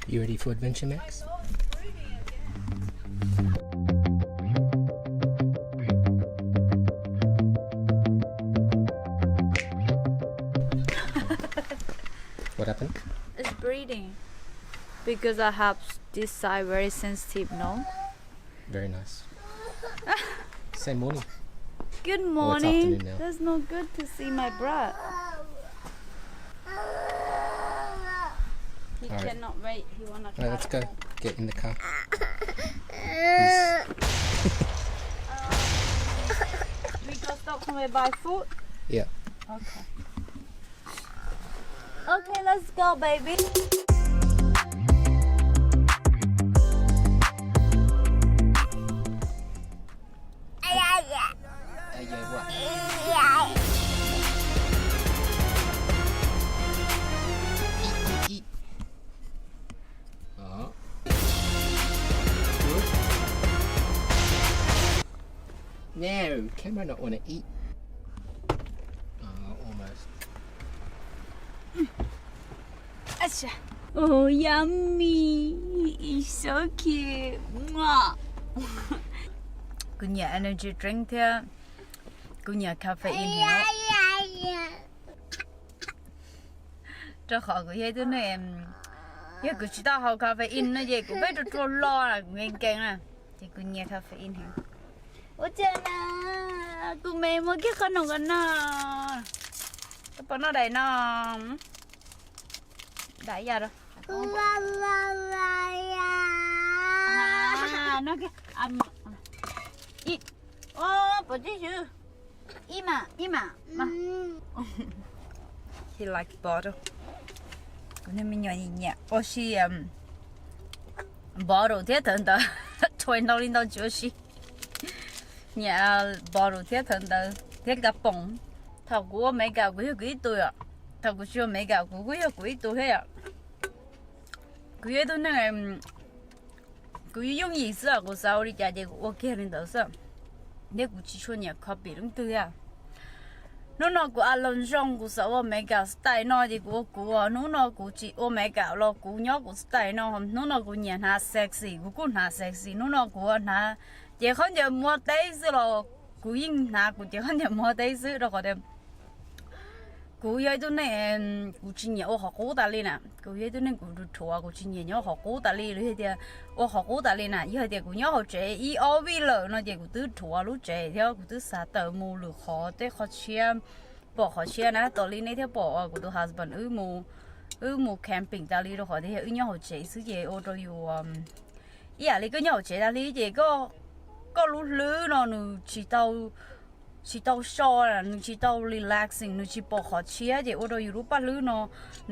You ready for adventure, Max? What happened? It's breathing because I have this side very sensitive, no? Very nice. Say morning. Good Oh, it's morning. afternoon now. That's not good to see my breath. He All right. cannot wait. He wanna All right, let's go. home. Get in the car. We go stop somewhere buy food. Yeah. Okay. Okay, let's go, baby. Eat. Oh. Good. No, camera not want to eat. Oh, almost. Asha. Oh, yummy. It's so cute. Mwah. Good energy drink here. Good caffeine here. Cho họ của dây tôi này em giờ cứ chỉ tao học caffeine nó vậy cũng biết được lo là ngang ngang à thì cứ nghe caffeine hả? Ôi trời nè, cô mẹ mới cái con nào con nào, cái con nó đầy nó đầy ra rồi. À, nó cái ít, ô, bỏ đi chứ, im mà. He likes bottle. Cái mình nhỏ nhẹ, ô xí bottle thế thần đó, thôi đâu lên đâu chưa xí. Nhà bottle thế thần đó, thế cả bông, thằng của mấy cái của cái tuổi à, thằng của chưa mấy cái của cái tuổi hết à. Cái đó này, cái dùng ý思啊，我稍微家姐我给人都是，你估计说你靠别人对啊。nó của Alon Jong của sao ở mấy cái style nó thì của nó của chị ở mấy cái lo của nhớ của style nó của nhà ha sexy của con ha sexy nó của na chỉ không giờ mua tay gì lo của yên na của chỉ không giờ mua tay gì đó có thể của vậy tôi này của chị nhà ở học cố ta lên à của vậy tôi này của chùa của chị nhà học cố ta lên rồi thì ở học cố ta lên à giờ thì của nhớ học trẻ y ở vì lợ nó chỉ của từ chùa lúc trẻ theo của từ xã tờ mù lửa khó để khó chia bỏ khó chia nè tao lên này theo bỏ của tôi husband mù camping ta lên rồi họ thì nhớ học trẻ xứ gì ở đóอยู่ý là cái nhớ học trẻ ta lên gì có lúc lứa nó chỉ tao so là nó chỉ tao relaxing nó chỉ bỏ khó chia thì ở đóอยู่รู้ป่ะlứa nó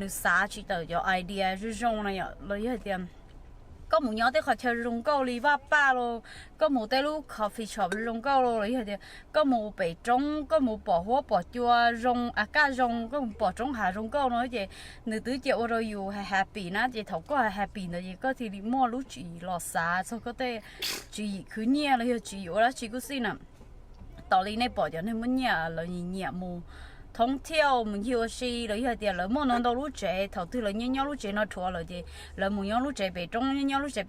xả chỉ tao cho idea rồi rong này rồi hết tiền có một nhóm tới họ chơi rong câu li ba ba lo có một tới lúc coffee shop rong câu lo rồi hết tiền có một bể trống có một bỏ hoa bỏ chua rong cá rong có một bỏ trống hà rong câu nói vậy nữ tứ chị ở đóอยู่happy na chị thầu có happy nữa chị có thì đi mua lúc chị lo xả sau có thể chị cứ nhẹ là chị ở đó chị cứ xin à tao lấy này bỏ cho nên muốn nhẹ là nhẹ mù thông theo mình hiểu gì rồi hiện tại là mỗi lần đâu lúc trẻ thầu tư là nhau lúc trẻ nó thua rồi thì là một nhau lúc trẻ bị trống nhau lúc trẻ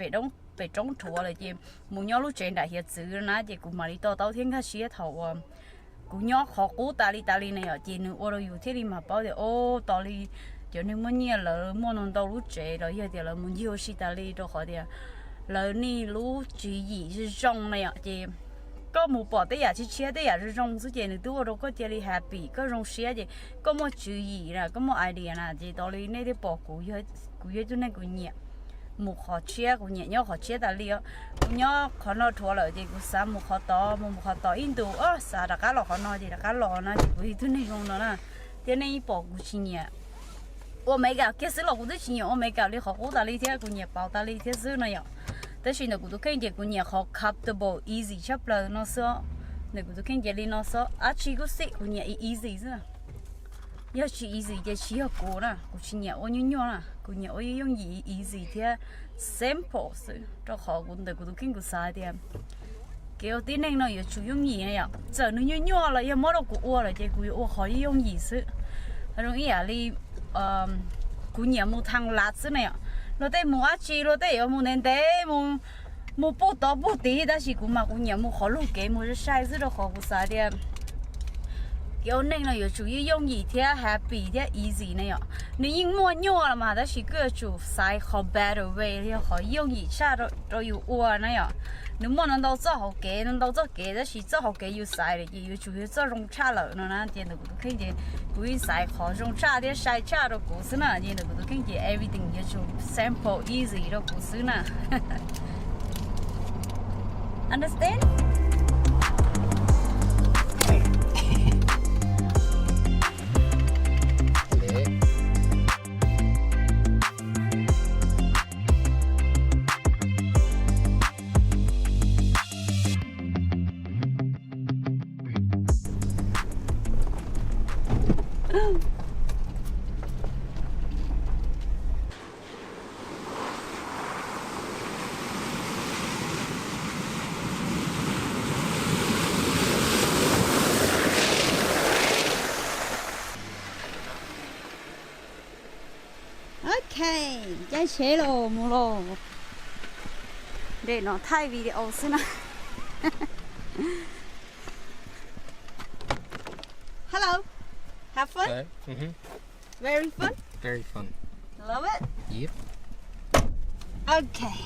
bị trống thua rồi thì một nhau lúc trẻ đã hiện chữ nó thì cũng mà đi tao thiên cái gì thầu cũng nhau khó cố ta đi này ở chị nữa ở đâu thế đi mà bảo thì ô tao đi cho nên muốn nhẹ là mỗi lần đâu lúc trẻ rồi hiện tại là mình hiểu gì ta đi đâu khỏi thì là ni lúc chỉ gì rong này chị có một bỏ tới nhà chỉ chia tới nhà rồi rong số tiền tôi đâu có chơi happy có rong xía gì có một chữ gì là có một idea là gì đó lấy này để bỏ củ dưới chỗ này củ nhẹ một họ chia củ nhẹ nhau họ chia ta liêu nhau họ nói thua rồi thì củ sáng một họ to in đồ sao đã cá lò họ nói thì đã cá lò nó thì củ chỗ này không nó nè thế này bỏ củ chi nhẹ ô mấy cái cái sữa lò củ chi nhẹ ô mấy cái lấy họ củ ta lấy thế củ nhẹ bao ta lấy thế sữa này ạแต่สิ่งที่กูต้องการกูเนี่ยเขา comfortable easy ชับเลยเนาะซะเนี่ยกูต้องการเลยเนาะซะชีกูสิกูเนี่ย easy ซะ要ชี easy จะชี好过啦กูชีเนี่ย我ยุ่ง啦กูเนี่ย我用 easy ที่ simple ซะ就好กูแต่กูต้องการกู啥的给我点那要注用意呀这你ยุ่ง了也没得กู我了这กู我可以用意思很容易啊你กูเนี่ยมูทางลัดซะเนี่ย lo te mua chi lo te yo mu nên te mu bộ tao bộ tí ta chỉ cũng mà cũng nhớ mu khó lúc cái mu cái size đó khó cũng sao đi kiểu nên là chủ yếu用意贴 happy 贴 easy 那样，你因摸尿了嘛，但是个主 size 好 better way 要好用意下都有窝那样，你摸能到做好给，能到做给，但是做好给有 size 的，有主要做容差了，那点的都看见，故意 size 好容差点 size 差的故事呢，点的都看见 everything 要就 simple easy 的故事呢，understand？OK， 该切了，木咯。对喏，太味的欧式呢。Hello, have fun? Okay. Mm-hmm. Very fun? Very fun. Love it? Yep. Okay.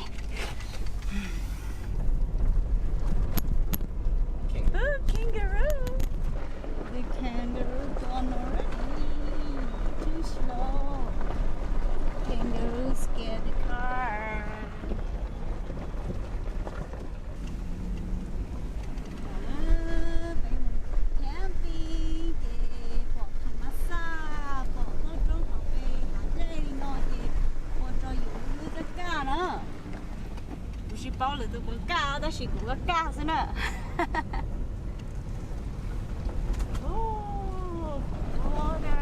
Kangaroo. Oh, kangaroo. The kangaroo gone already. Too slow. Kangaroo scared the car. Camping, bỏ thằng massage, bỏ nó trong học về, hả đây nó thì bỏ cho nhiều cái cá nữa. Không phải bao là tôi muốn cá, đó chỉ cũng có cá thôi nè. Oh, water,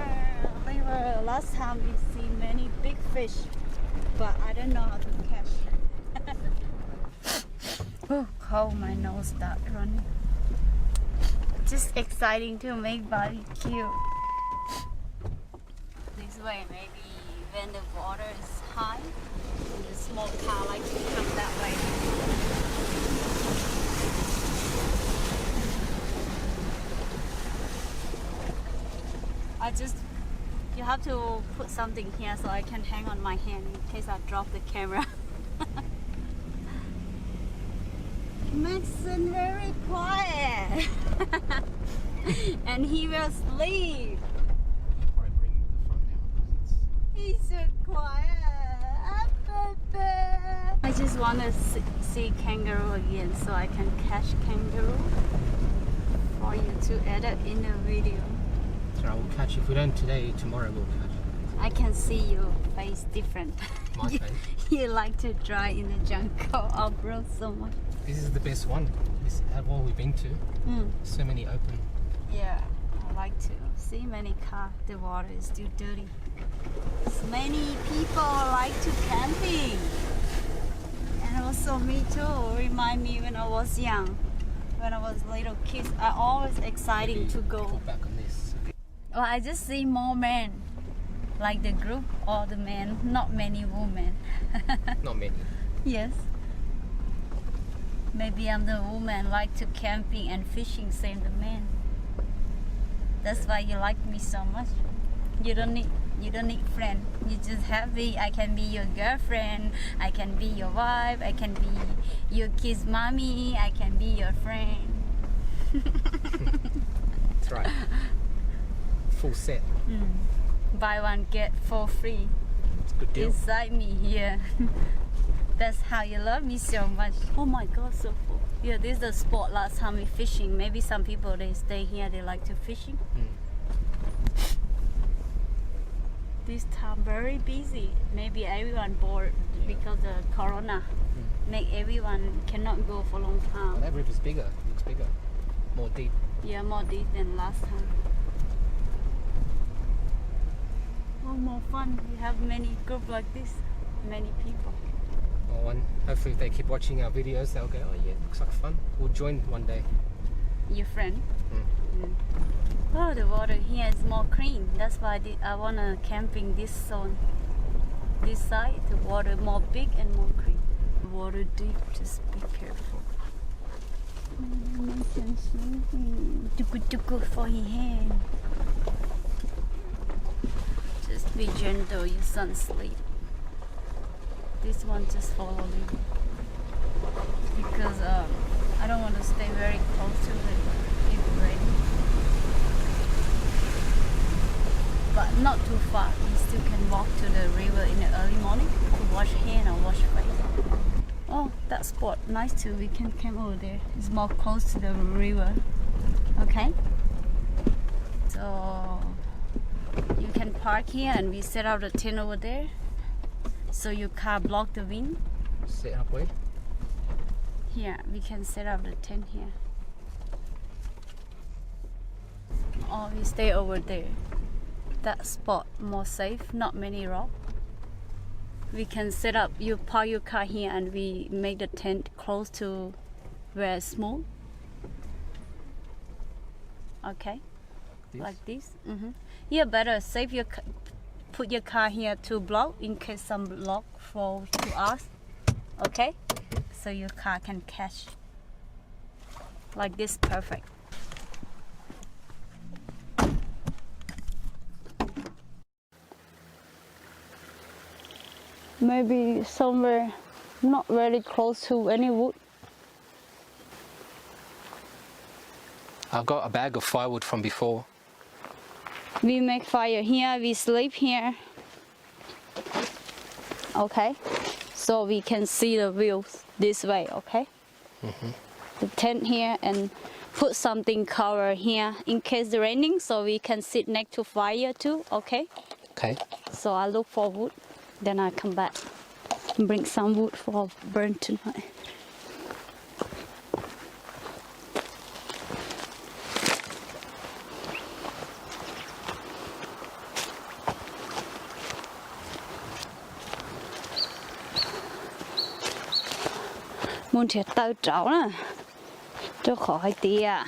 river. Last time we see many big fish, but I don't know how to catch. Oh, cold, my nose start running. Just exciting to make barbecue. This way, maybe when the water is high, the small car like to come that way. You have to put something here so I can hang on my hand in case I drop the camera. Maxon very quiet. And he will sleep. Probably bring him to the front now because He's so quiet. I just want to see kangaroo again so I can catch kangaroo for you to edit in the video. so we'll catch. If we don't today, tomorrow we'll catch. I can see your face different. My face. You like to drive in the jungle off-road so much. This is the best one. This out of all we've been to. So many open. Yeah, I like to see many cars. The water is still dirty. So many people like to camping. And also me too. Remind me when I was young. When I was little kids, I always exciting to go. Go back on this. Well, I just see more men. Like the group or the men, not many women. Not many. Yes. Maybe I'm the woman like to camping and fishing, same the men. That's why you like me so much. You don't need friend. You just happy. I can be your girlfriend. I can be your wife. I can be your kid's mommy. I can be your friend. That's right. Full set. Buy one get for free. It's a good deal. Inside me here. That's how you love me so much. Oh my God, so full. Yeah, this is the spot last time we fishing. Maybe some people they stay here, they like to fishing. This time very busy. Maybe everyone bored because of Corona. Make everyone cannot go for a long time. Well, that river's bigger. It looks bigger. More deep. Yeah, more deep than last time. Oh, more fun. We have many group like this. Many people. Well, hopefully if they keep watching our videos, they'll go, oh yeah, it looks like fun. We'll join one day. Your friend? Oh, the water here is more clean. That's why I want to camping this zone. this side, the water more big and more green. Water deep, just be careful. For your hand. Just be gentle, your son sleep. This one just follow me. Because I don't want to stay very close to it if it's ready. But not too far. You still can walk to the river in the early morning to wash hand or wash face. Oh, that spot nice too. We can camp over there. It's more close to the river. Okay. So you can park here and we set up the tent over there. So your car block the wind. Set up where? Here, we can set up the tent here. Or we stay over there. That spot more safe, not many rocks. We can set up, you park your car here and we make the tent close to where it's smooth. Okay, like this. Yeah, better save your, put your car here to block in case some block fall to us. Okay, so your car can catch. Like this, perfect. Maybe somewhere not very close to any wood. I've got a bag of firewood from before. We make fire here, we sleep here. Okay, so we can see the views this way, okay? The tent here and put something cover here in case it's raining so we can sit next to fire too, okay? Okay. So I look for wood. Then I come back and bring some wood for burn tonight. Muốn thiệt tao cháu nè, cho khỏi tía.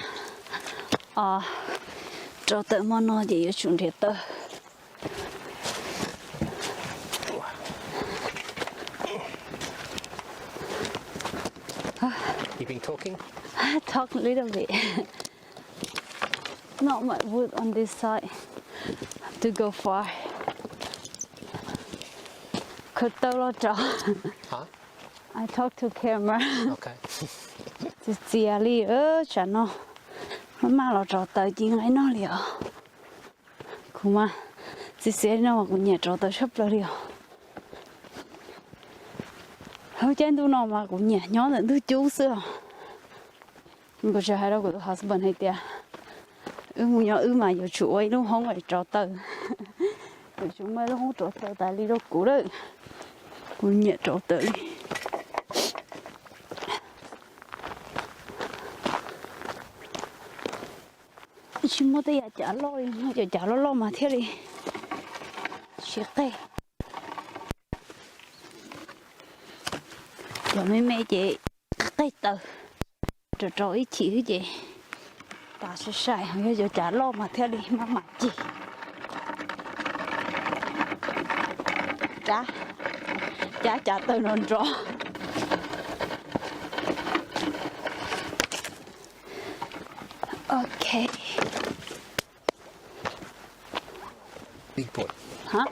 Cháu tự món nó gì chúng thiệt tao. You've been talking? I talk a little bit. Not much wood on this side to go far. Could tell Huh? I talk to camera. Okay. Just see a little channel. Mà lo trò tới chuyện ấy nó liệu. Kuma, chỉ sẽ nó cũng nhẹ trò tới sắp rồi liệu. Hầu chân tôi nó mà cũng nhẹ nhõm là tôi chú xưa. Bây giờ hai đứa của tôi husband hay tiệt. Muốn nhỏ mà giờ chủ ấy nó không phải trò tới. Rồi chúng mày nó không trò tới tại lý đâu cũ đấy. Cũng nhẹ trò tới. Chỉ mua tay trả lo đi, giờ trả lo mà thế đi. Chết tay. Giờ mấy chị tay tờ rồi rồi chị gì ta sẽ sai hơn giờ trả lo mà theo đi mà mặt chị trả tờ non rõ. Okay. Big boy. Huh?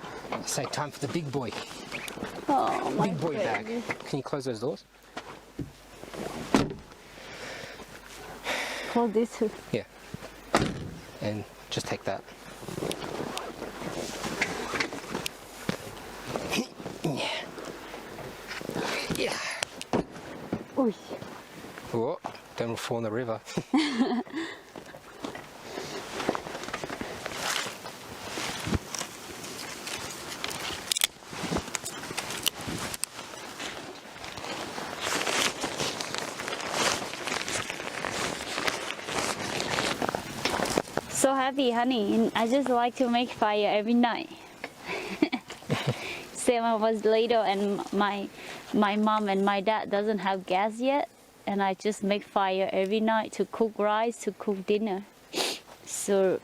Say time for the big boy. Oh my Big boy bag. baby. Can you close those doors? Hold this too. Yeah. And just take that. Yeah. Yeah. Ui. Oh, don't fall in the river. So happy, honey. I just like to make fire every night. Same I was little and my mom and my dad doesn't have gas yet, and I just make fire every night to cook rice, to cook dinner. So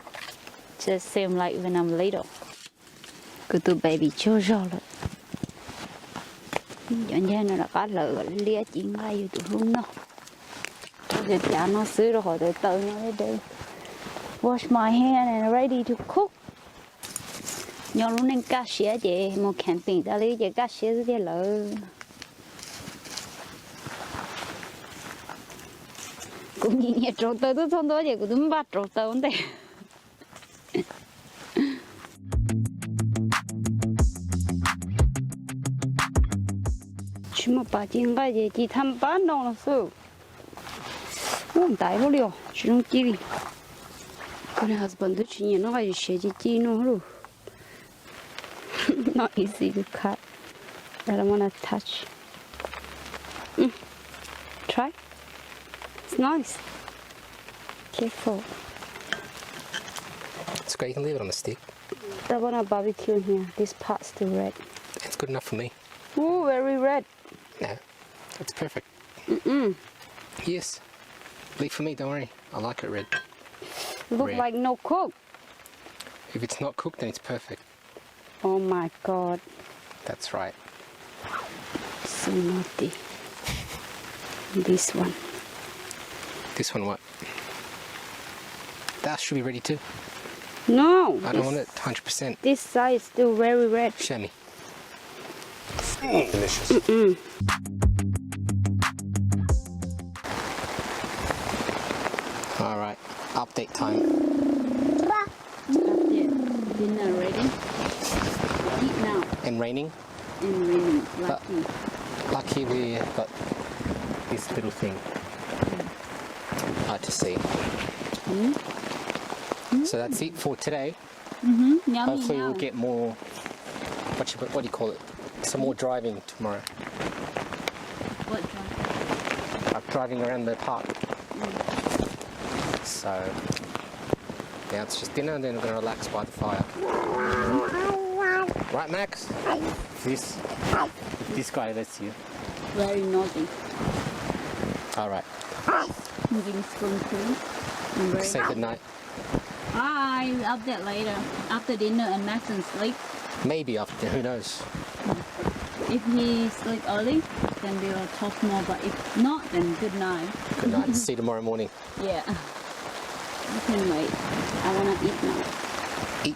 just same like when I'm little. Good to baby, chill. Dọn ra nó là cá lợ lia chuyện ngay vô tụi luôn nó. Giờ chả nó xứ rồi hỏi từ từ nó đi đi. Wash my hand and ready to cook. Nhớ lúc nên cá xía chị một camping ta lấy chị cá xía thế lợ. Cũng như nhà trâu tơ tôi không đó chị cũng đúng bắt trâu tơ vấn đề. Chứ mà bà chị ngay gì chị thăm bán đâu là sao? Không tại bao liều, chỉ không chi. Con husband tôi chỉ nhận nó cái gì sẽ chi nó luôn. Not easy to cut. I don't want to touch. Try. It's nice. Careful. It's great. You can leave it on the stick. I want to barbecue in here. This part's still red. It's good enough for me. Ooh, very red. No, it's perfect. Yes. Leave for me. Don't worry. I like it red. Look Red. like no cook. If it's not cooked, then it's perfect. Oh my god. That's right. So naughty. This one. This one, what? That should be ready too. No. I don't want it 100%. This side is still very red. Show me. Delicious. All right. Update time. Dinner ready. Eat now. And raining. And raining. Lucky. Lucky we got this little thing. Hard to see. So that's it for today. Yummy. Hopefully now. we'll get more. What do you call it? Some more driving tomorrow. What time? Like driving around the park. So now it's just dinner, and then we're gonna relax by the fire. Right, Max? This guy lets you. Very naughty. All right. Moving spoon too. Say good night. I'll update later. After dinner and Max and sleep. Maybe after. Who knows? If he sleep early, then we'll talk more. But if not, then good night. Good night. See you tomorrow morning. Yeah. You can wait. I wanna eat now. Eat.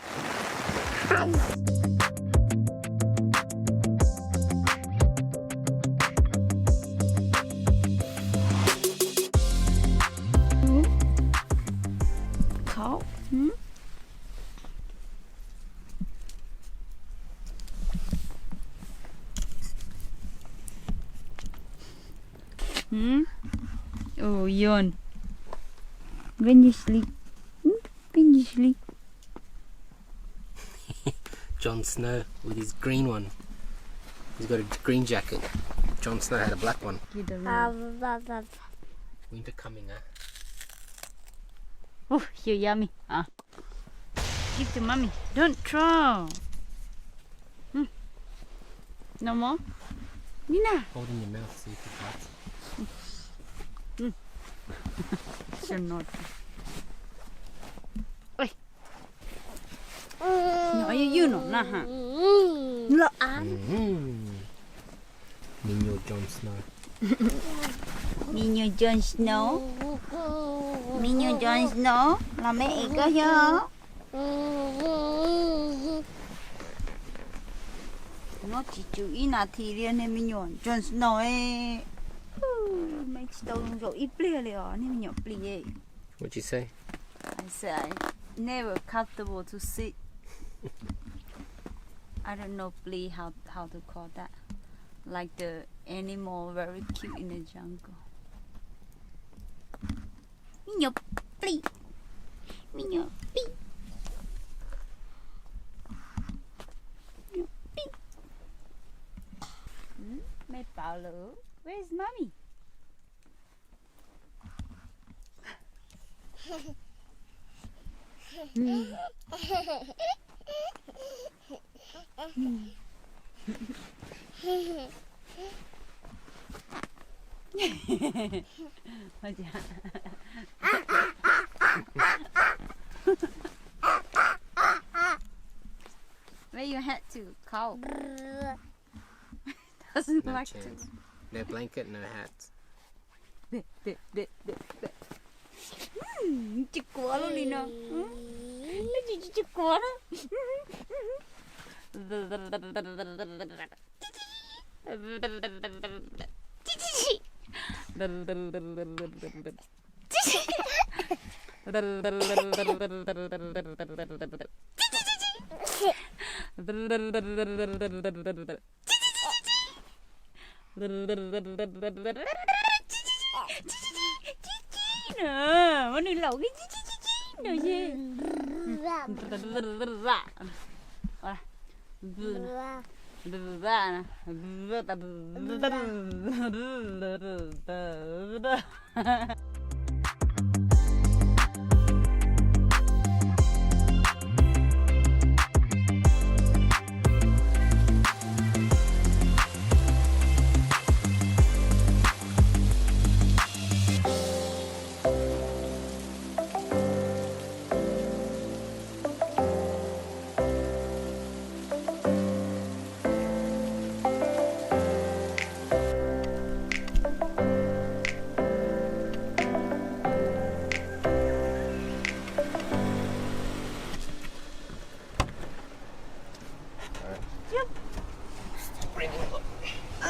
Thao. Oh, yawn. When you sleep. When you sleep. Jon Snow with his green one. He's got a green jacket. Jon Snow had a black one. Winter coming, huh? Oh, you're yummy. Give to mommy. Don't throw. No more? Nina. Hold in your mouth, see if it bites. So naughty. Ôi. Nhỏ như you know na ha. Lo ăn. Minion Jon Snow. Minion Jon Snow. Minion Jon Snow là mẹ cơ chứ. Nó chỉ chú ý là thì liền nên Minion Jon Snow ấy. Mấy đầu rồi ít ple liền nên Minion ple. What'd you say? I said never comfortable to sit. I don't know ple how to call that. Like the animal very cute in the jungle. Minion ple. Minion ple. Mẹ bảo lửa. Where's mommy? Where you head to? Khao. doesn't No like chance. to. No blanket, no hat. Chị quá luôn đi nào. Chị quá đó. Nè, nó đi lẩu cái nè gì.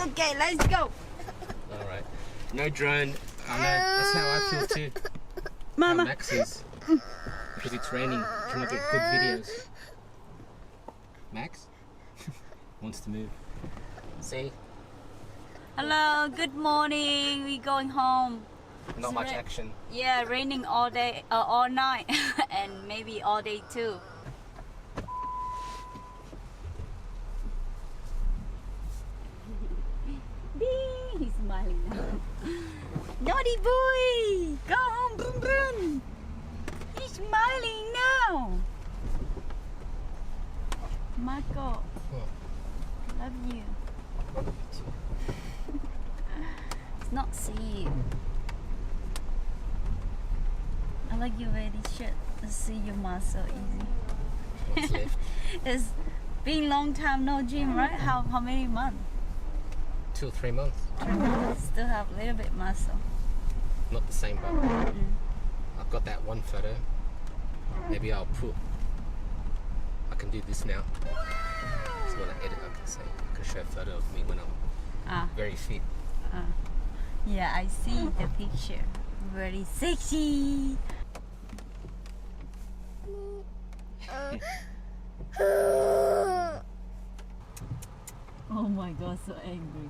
Okay, let's go. Alright. No drone. I know. That's how I feel too. Mama. How Max is. Because it's raining. Trying to get good videos. Max? Wants to move. See? Hello, good morning. We going home. Not much action. Yeah, raining all day, all night, and maybe all day too. He's smiling now. Naughty boy! Go home, boom boom! He's smiling now. Marco, love you. It's not see you. I like your wear this shirt. To see your muscle easy. What's left? It's been long time no gym, right? How many months? 2 or 3 months. Still have a little bit muscle. Not the same, but I've got that one photo. Maybe I can do this now. So when I edit, I can show a photo of me when I'm very fit. Yeah, I see the picture. Very sexy. Oh my god, so angry.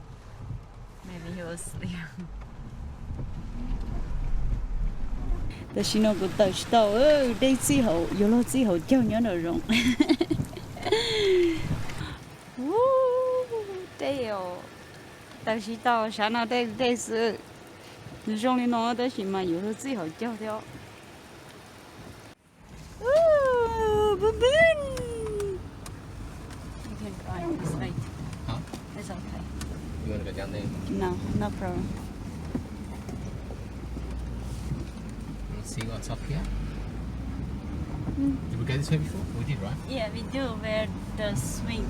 Maybe he was asleep. 但是那个到时到这之后，有了之后叫人那种。对哦，但是到啥那这是，你说你弄的是嘛？有了之后叫掉。Oh, baboon! You can try this right. Huh? It's okay. You want to go down there? No, no problem. Let's see what's up here. Did we go this way before? We did, right? Yeah, we do where the swing.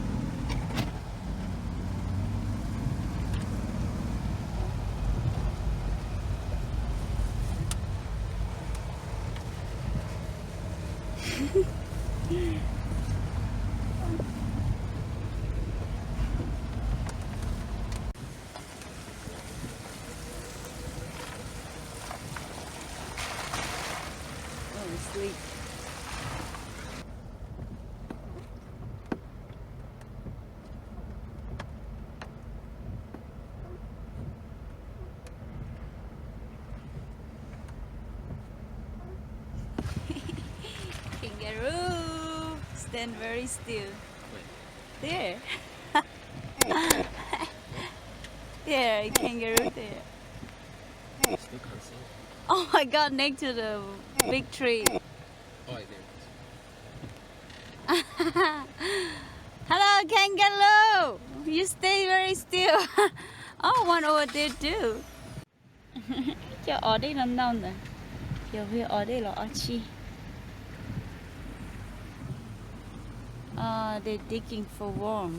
Sleep. Kangaroo, stand very still. There. There, kangaroo there. Still can't see it. Oh my god, next to the big tree. Oh, there it is. Hello, kangaroo. You stay very still. Oh, one over there too. Cho ở đây làm đâu nè? Giờ về ở đây là ở chi? They're digging for worm.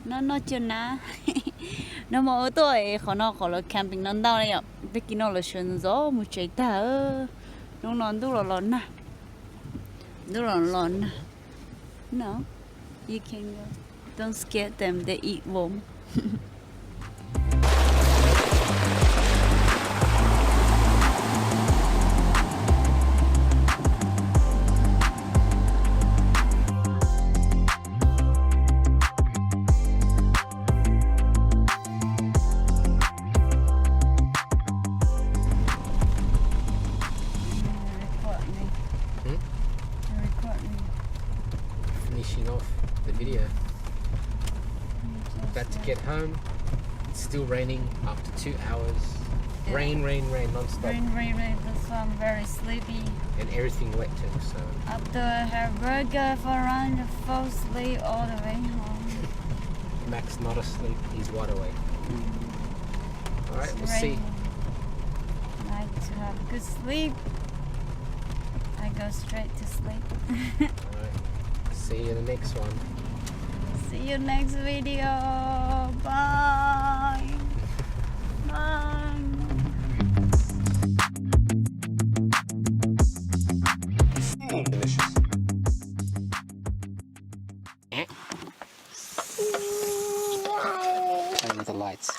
nó chưa ná nó mà tôi khó nó khó là camping nó đau này ạ bây giờ nó là chuyện gió một chạy ta nó non đủ là lon nè đủ là lon nè no you can go don't scare them they eat worm Finishing off the video. About to get home. It's still raining after 2 hours. Yeah. Rain non-stop. rain that's why I'm very sleepy And everything wet too, so after I have burger for around fall asleep all the way home Mac's not asleep, he's wide awake. Alright, It's we'll see. raining. I like to have good sleep I go straight to sleep Alright. See you in the next one. see you next video bye bye Delicious. Turn on the lights.